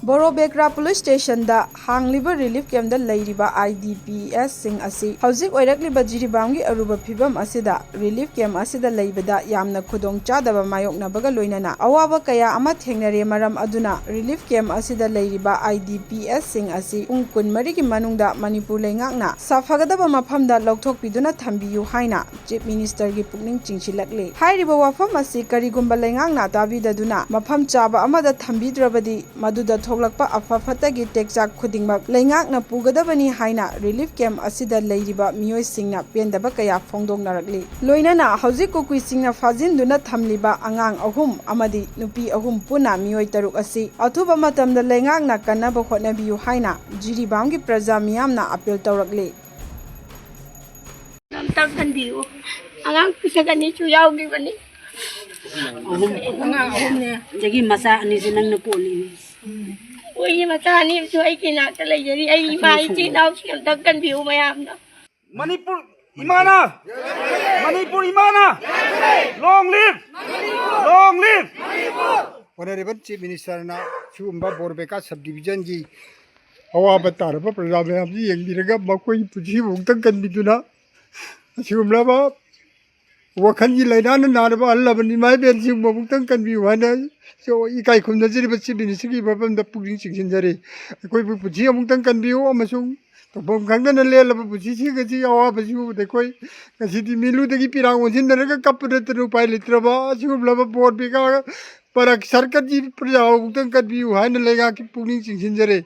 Borobekra Police Station da hangliba relief camp da leiriba IDPS sing asi hauzik oirakliba Jiribam gi aruba phibam asida relief camp asida leibada yamna khudong chadaba mayoknabaga loinana awaba kaya ama thengnare maram aduna relief camp asida leiriba IDPS sing asi pung kun marigi manungda Manipur leingakna safagadaba mafamda lokthokpiduna thambiyu haina Chief Minister gi Pukning Chingsinlakli hairiba wafam asi karigumba leingakna tabidaduna mafam chaba amada thambidrabadi maduda thoglakpa afafatagi tekchak khudingmak leingakna pugadabani haina relief camp asida leiriba miyoi singna pendaba kaya phongdongnarakli loinana hauzik kukui singna fajinduna thamliba angang ahum amadi nupi ahum puna miyoi taruk asi athuba matamda leingakna kanaba khotnabiyu haina Jiribam gi praja miyamna appeal tawrakli namtakhandiu angang pisagani chu yawgi bani ahum ne jagi masa ani sinang na poli Uy, matani so ay kinakala yari ay mai chinaw siyam takkan biu mayam na. Manipur Imana! Manipur Imana! Long live! Long live! Honorable Chief Minister na Sumba Borobekra subdivision ji awaba taraba praja mayam ji yengbiraga makoi puji bungtang kanbiduna Sumlaba wakhan ji lainana naraba allabani mai ben sing bungtang kanbiu hana so ikai khumna jiriba Chief Minister gi babam da Pukning Chingsinjare koi puji bungtang kanbiu amasung topom khangna lelaba puji ga ji awaba ji de koi kasidi milu de gi pirang onjin naraga kapura tru pai litraba Sumlaba Borobekra parak sarkar ji praja bungtang kanbiu hana lega ki Pukning Chingsinjare